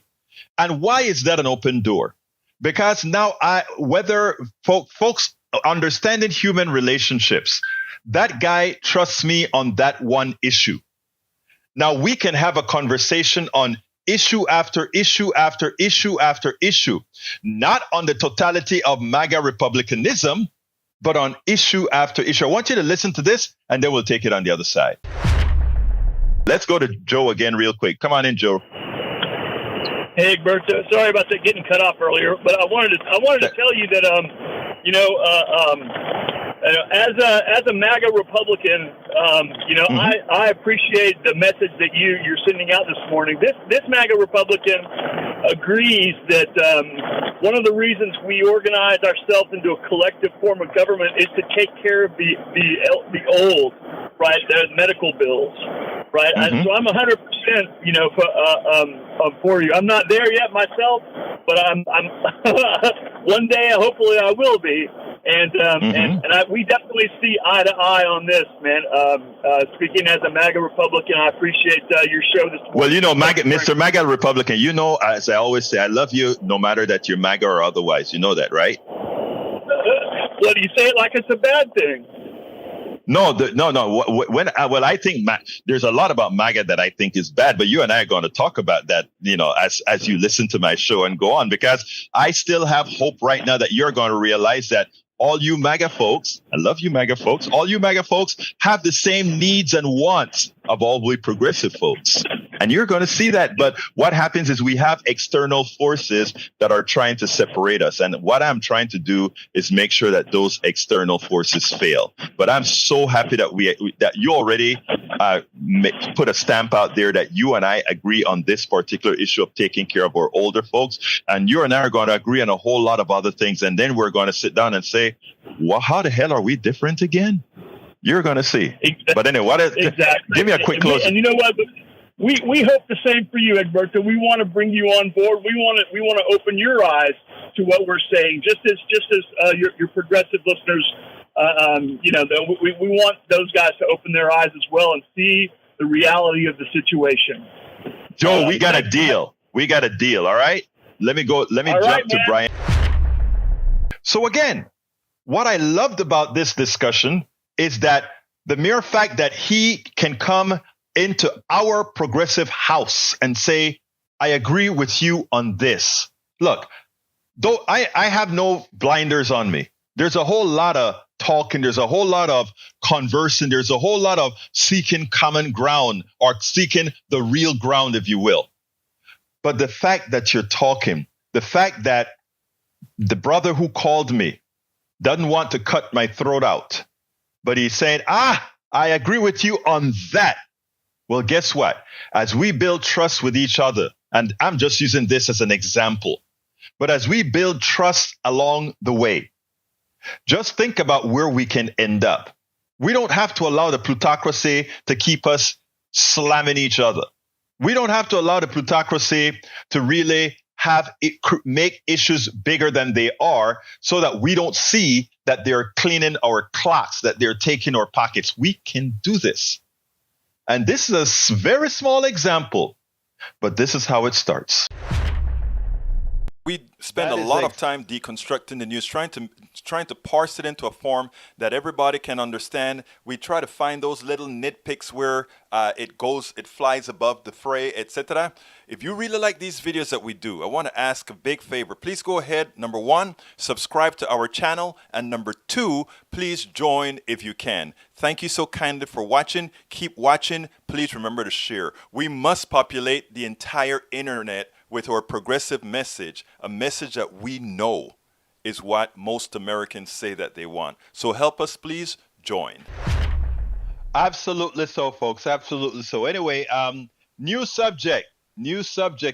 And why is that an open door? Because now whether folks understanding human relationships, that guy trusts me on that one issue. Now we can have a conversation on issue after issue after issue after issue, not on the totality of MAGA Republicanism, but on issue after issue. I want you to listen to this, and then we'll take it on the other side. Let's go to Joe again real quick. Come on in, Joe. Hey, Egberto. Sorry about that getting cut off earlier, but I wanted to tell you that as a MAGA Republican, I appreciate the message that you're sending out this morning. This MAGA Republican agrees that one of the reasons we organize ourselves into a collective form of government is to take care of the old, right? The medical bills, right? And so I'm 100%, for you. I'm not there yet myself, but I'm one day hopefully I will be. And we definitely see eye to eye on this, man. Speaking as a MAGA Republican, I appreciate your show this morning. Well, Mr. MAGA Republican, as I always say, I love you no matter that you're MAGA or otherwise. You know that, right? Well, you say it like it's a bad thing. No. I think there's a lot about MAGA that I think is bad, but you and I are going to talk about that, as you listen to my show and go on, because I still have hope right now that you're going to realize that all you MAGA folks, I love you MAGA folks, all you MAGA folks have the same needs and wants of all we progressive folks. And you're going to see that. But what happens is we have external forces that are trying to separate us. And what I'm trying to do is make sure that those external forces fail. But I'm so happy that you already put a stamp out there that you and I agree on this particular issue of taking care of our older folks. And you and I are going to agree on a whole lot of other things. And then we're going to sit down and say, well, how the hell are we different again? You're going to see. Exactly. But anyway, give me a quick close. And you know what? We hope the same for you, Egberto. We want to bring you on board. We want to open your eyes to what we're saying, just as your progressive listeners we want those guys to open their eyes as well and see the reality of the situation. Joe, we got a deal. We got a deal. All right. Let me jump to Brian. So again, what I loved about this discussion is that the mere fact that he can come into our progressive house and say, I agree with you on this. Look, though I have no blinders on me. There's a whole lot of talking. There's a whole lot of conversing. There's a whole lot of seeking common ground or seeking the real ground, if you will. But the fact that you're talking, the fact that the brother who called me doesn't want to cut my throat out, but he's saying, I agree with you on that. Well, guess what? As we build trust with each other, and I'm just using this as an example, but as we build trust along the way, just think about where we can end up. We don't have to allow the plutocracy to keep us slamming each other. We don't have to allow the plutocracy to really make issues bigger than they are so that we don't see that they're cleaning our clocks, that they're taking our pockets. We can do this. And this is a very small example, but this is how it starts. We spend a lot of time deconstructing the news, trying to parse it into a form that everybody can understand. We try to find those little nitpicks where it flies above the fray, etc. If you really like these videos that we do, I want to ask a big favor. Please go ahead. Number 1, subscribe to our channel. And number 2, please join if you can. Thank you so kindly for watching. Keep watching. Please remember to share. We must populate the entire internet with our progressive message, a message that we know is what most Americans say that they want. So help us, please join. Absolutely so, folks. Absolutely so. Anyway, new subject.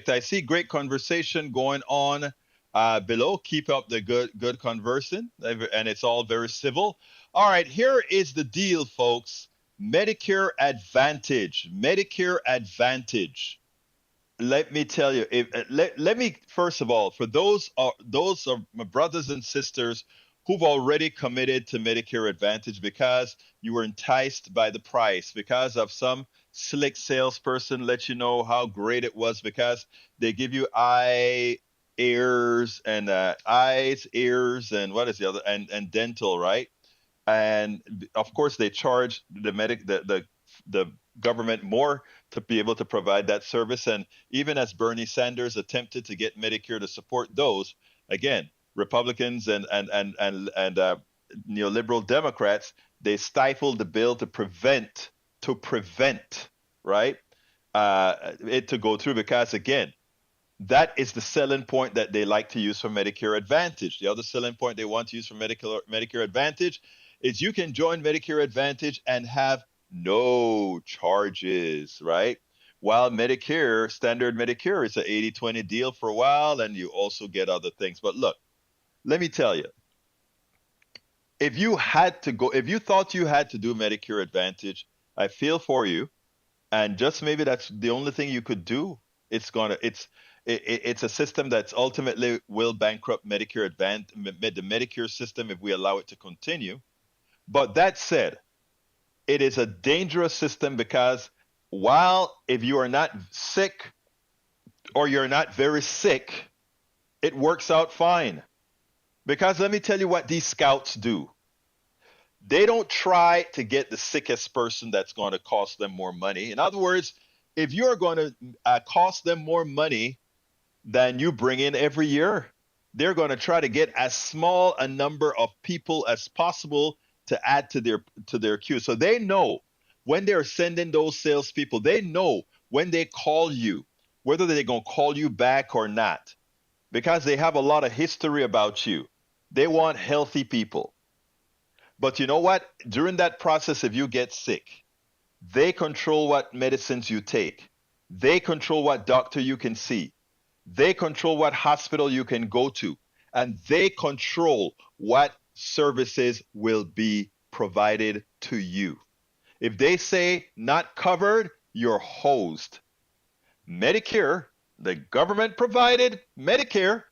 I see great conversation going on below. Keep up the good conversing, and it's all very civil. All right, here is the deal, folks. Medicare Advantage. Medicare Advantage. Let me tell you, let me first of all, for those are my brothers and sisters who've already committed to Medicare Advantage because you were enticed by the price, because of some slick salesperson let you know how great it was, because they give you eyes, ears, and what is the other, and dental, right? And of course they charge the government more to be able to provide that service. And even as Bernie Sanders attempted to get Medicare to support those, again, Republicans and neoliberal Democrats, they stifled the bill to prevent right it to go through, because again, that is the selling point that they like to use for Medicare Advantage. The other selling point they want to use for Medicare Advantage is you can join Medicare Advantage and have no charges, right? While standard Medicare is an 80-20 deal for a while, and you also get other things. But look, let me tell you, if you thought you had to do Medicare Advantage, I feel for you. And just maybe that's the only thing you could do. It's a system that's ultimately will bankrupt Medicare Advantage, the Medicare system, if we allow it to continue. But that said, it is a dangerous system, because if you are not sick or you're not very sick, it works out fine. Because let me tell you what these scouts do. They don't try to get the sickest person that's going to cost them more money. In other words, if you're going to cost them more money than you bring in every year, they're going to try to get as small a number of people as possible to add to their queue. So they know when they're sending those salespeople, they know when they call you, whether they're going to call you back or not, because they have a lot of history about you. They want healthy people. But you know what? During that process, if you get sick, they control what medicines you take. They control what doctor you can see. They control what hospital you can go to. And they control what services will be provided to you. If they say not covered, you're hosed. Medicare, the government provided Medicare,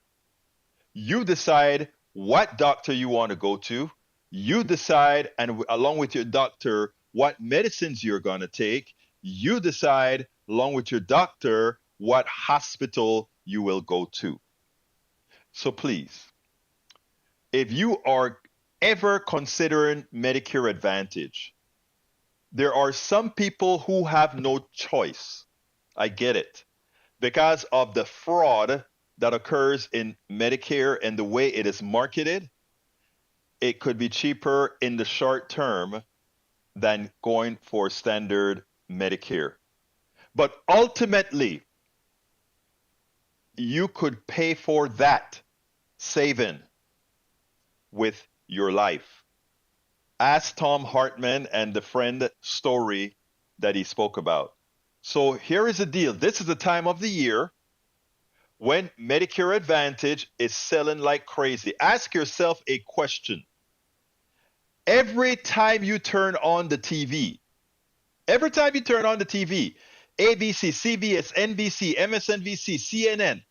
you decide what doctor you want to go to, You decide, and along with your doctor, what medicines you're going to take. You decide, along with your doctor, what hospital you will go to. So please, if you are ever considering Medicare Advantage, there are some people who have no choice. I get it. Because of the fraud that occurs in Medicare and the way it is marketed, it could be cheaper in the short term than going for standard Medicare. But ultimately, you could pay for that saving with your life. Ask Tom Hartman and the friend story that he spoke about. So here is the deal. This is the time of the year when Medicare Advantage is selling like crazy. Ask yourself a question. Every time you turn on the TV, ABC, CBS, NBC, MSNBC, CNN,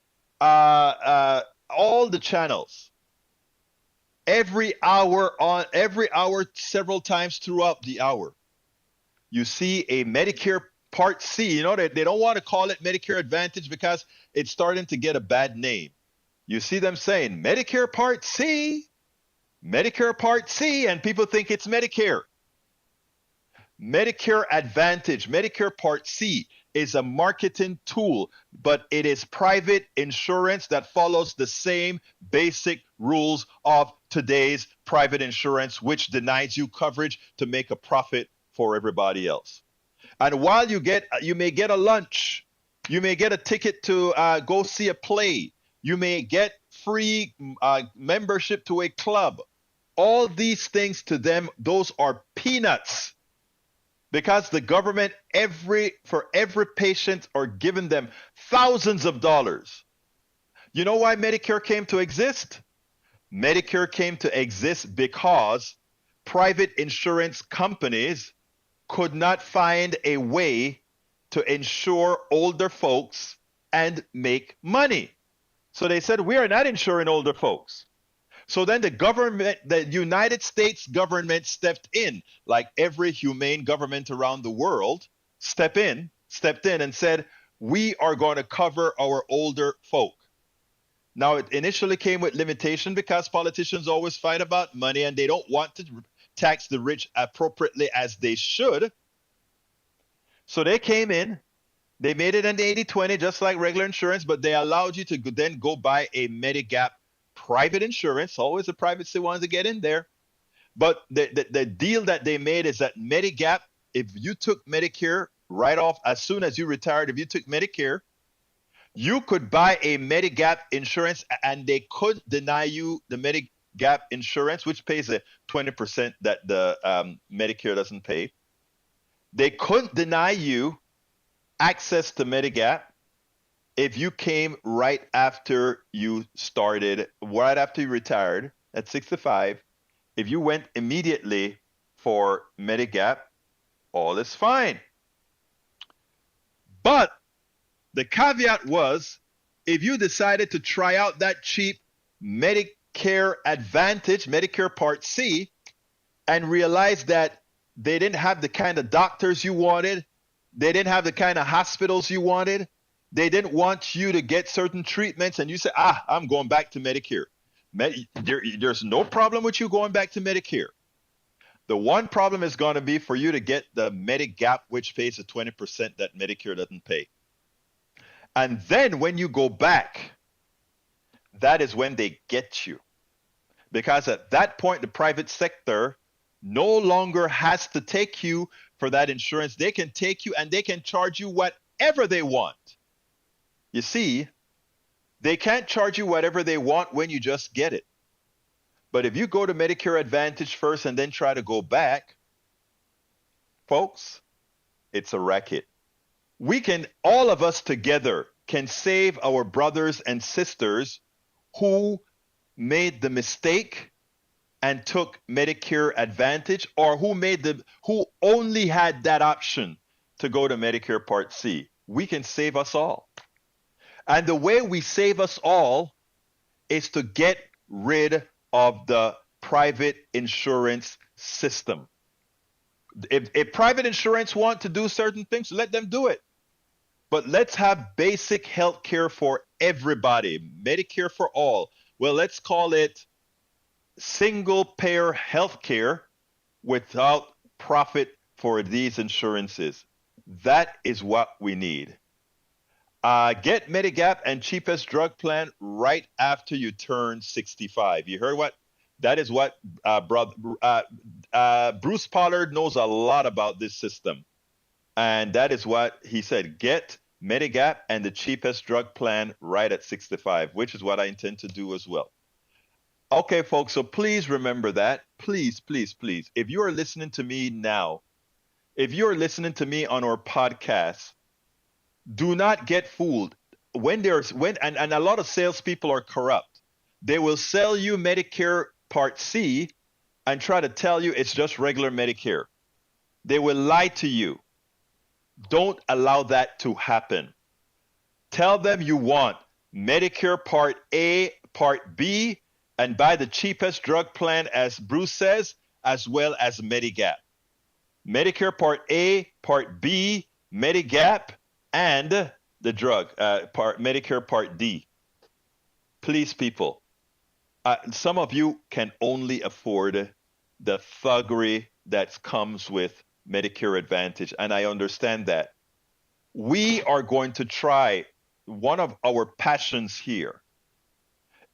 all the channels, every hour, several times throughout the hour, you see a Medicare Part C. You know, they don't want to call it Medicare Advantage because it's starting to get a bad name. You see them saying Medicare Part C, Medicare Part C, and people think it's Medicare. Medicare Advantage, Medicare Part C is a marketing tool, but it is private insurance that follows the same basic rules of today's private insurance, which denies you coverage to make a profit for everybody else. And while you may get a lunch, you may get a ticket to go see a play, you may get free membership to a club. All these things to them, those are peanuts. Because the government, for every patient, are giving them thousands of dollars. You know why Medicare came to exist? Medicare came to exist because private insurance companies could not find a way to insure older folks and make money. So they said, we are not insuring older folks. So then the United States government stepped in, like every humane government around the world, stepped in and said, we are going to cover our older folk. Now, it initially came with limitation because politicians always fight about money and they don't want to tax the rich appropriately as they should. So they came in, they made it an 80-20 just like regular insurance, but they allowed you to then go buy a Medigap private insurance. Always the privates wanted to get in there. But the deal that they made is that Medigap, if you took Medicare right off, as soon as you retired, if you took Medicare, you could buy a Medigap insurance and they could deny you the Medigap insurance, which pays the 20% that the Medicare doesn't pay. They couldn't deny you access to Medigap if you came right after you retired at 65. If you went immediately for Medigap, all is fine. But the caveat was, if you decided to try out that cheap Medicare Advantage, Medicare Part C, and realized that they didn't have the kind of doctors you wanted, they didn't have the kind of hospitals you wanted, they didn't want you to get certain treatments, and you say, I'm going back to Medicare. There's no problem with you going back to Medicare. The one problem is going to be for you to get the Medigap, which pays the 20% that Medicare doesn't pay. And then when you go back, that is when they get you. Because at that point, the private sector no longer has to take you for that insurance. They can take you and they can charge you whatever they want. You see, they can't charge you whatever they want when you just get it. But if you go to Medicare Advantage first and then try to go back, folks, it's a racket. All of us together can save our brothers and sisters who made the mistake and took Medicare Advantage, or who only had that option to go to Medicare Part C. We can save us all. And the way we save us all is to get rid of the private insurance system. If private insurance want to do certain things, let them do it. But let's have basic health care for everybody, Medicare for all. Well, let's call it single payer health care without profit for these insurances. That is what we need. Get Medigap and cheapest drug plan right after you turn 65. You heard what? That is what Bruce Pollard knows a lot about this system. And that is what he said. Get Medigap and the cheapest drug plan right at 65, which is what I intend to do as well. Okay, folks, so please remember that. Please, please, please. If you are listening to me now, if you are listening to me on our podcast, do not get fooled. And a lot of salespeople are corrupt. They will sell you Medicare Part C and try to tell you it's just regular Medicare. They will lie to you. Don't allow that to happen. Tell them you want Medicare Part A, Part B, and buy the cheapest drug plan, as Bruce says, as well as Medigap. Medicare Part A, Part B, Medigap, and the drug, Medicare Part D. Please, people, some of you can only afford the thuggery that comes with Medicare Advantage, and I understand that. We are going to try, one of our passions here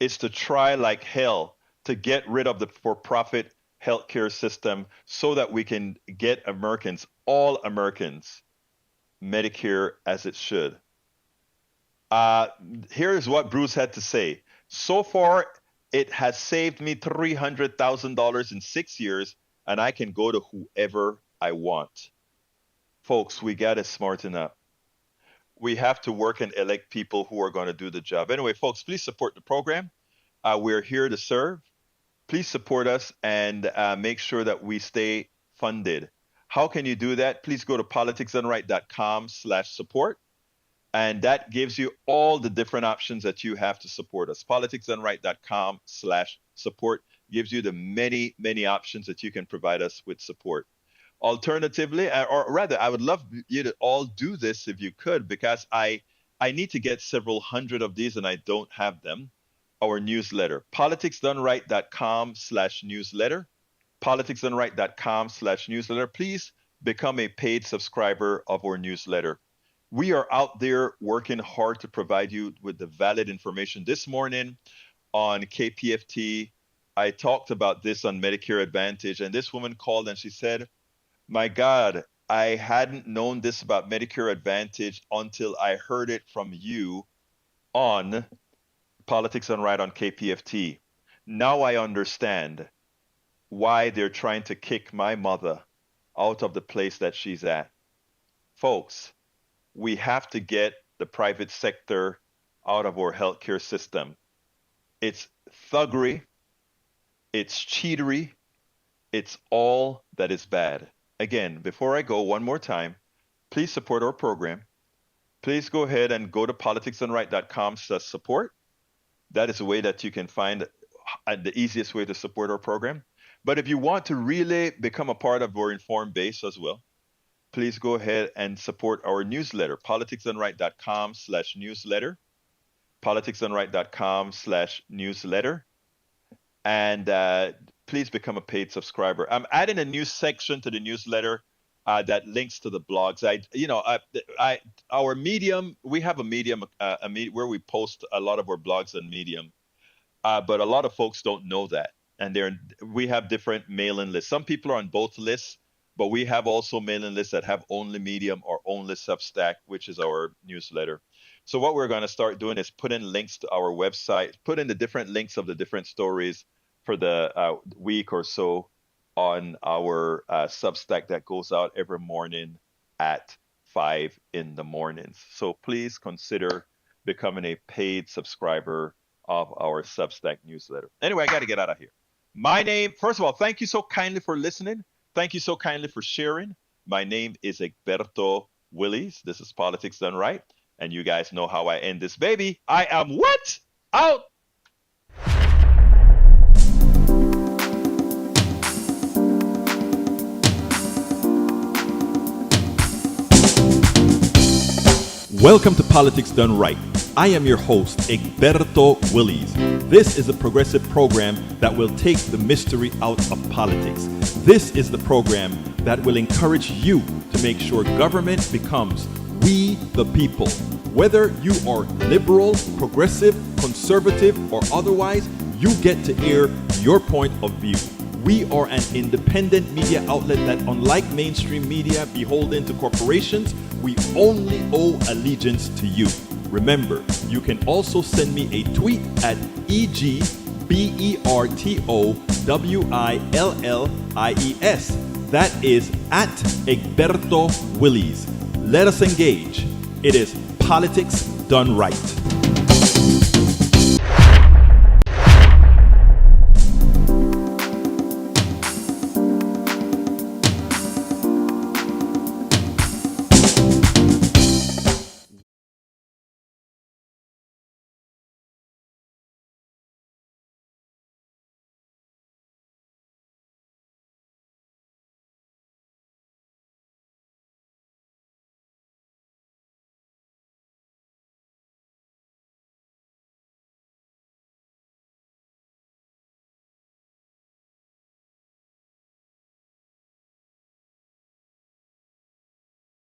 is to try like hell to get rid of the for-profit healthcare system so that we can get Americans, all Americans, Medicare as it should. Here's what Bruce had to say. So far, it has saved me $300,000 in 6 years, and I can go to whoever I want. Folks, we got to smarten up. We have to work and elect people who are going to do the job. Anyway, folks, please support the program. We're here to serve. Please support us and make sure that we stay funded. How can you do that? Please go to politicsdoneright.com/support. And that gives you all the different options that you have to support us. politicsdoneright.com/support gives you the many, many options that you can provide us with support. Alternatively, or rather, I would love you to all do this if you could, because I need to get several hundred of these and I don't have them. Our newsletter, politicsdoneright.com/newsletter. politicsdoneright.com/newsletter. Please become a paid subscriber of our newsletter. We are out there working hard to provide you with the valid information. This morning on KPFT, I talked about this on Medicare Advantage, and this woman called and she said, my God, I hadn't known this about Medicare Advantage until I heard it from you on Politics Done Right on KPFT. Now I understand why they're trying to kick my mother out of the place that she's at. Folks, we have to get the private sector out of our healthcare system. It's thuggery. It's cheatery. It's all that is bad. Again, before I go one more time, please support our program. Please go ahead and go to politicsdoneright.com/support. That is a way that you can find the easiest way to support our program. But if you want to really become a part of our informed base as well, please go ahead and support our newsletter, politicsdoneright.com/newsletter, politicsdoneright.com/newsletter, and please become a paid subscriber. I'm adding a new section to the newsletter that links to the blogs. Our Medium, we have a Medium, where we post a lot of our blogs on Medium, but a lot of folks don't know that, and we have different mailing lists. Some people are on both lists, but we have also mailing lists that have only Medium or only Substack, which is our newsletter. So what we're going to start doing is put in links to our website, put in the different links of the different stories for the week or so on our Substack that goes out every morning at 5 in the mornings. So please consider becoming a paid subscriber of our Substack newsletter. Anyway, I got to get out of here. My name, first of all, thank you so kindly for listening. Thank you so kindly for sharing. My name is Egberto Willies. This is Politics Done Right. And you guys know how I end this baby. I am what? Out. Welcome to Politics Done Right. I am your host, Egberto Willies. This is a progressive program that will take the mystery out of politics. This is the program that will encourage you to make sure government becomes we the people. Whether you are liberal, progressive, conservative, or otherwise, you get to air your point of view. We are an independent media outlet that, unlike mainstream media beholden to corporations, we only owe allegiance to you. Remember, you can also send me a tweet at EGBERTOWILLIES. That is at Egberto Willies. Let us engage. It is Politics Done Right.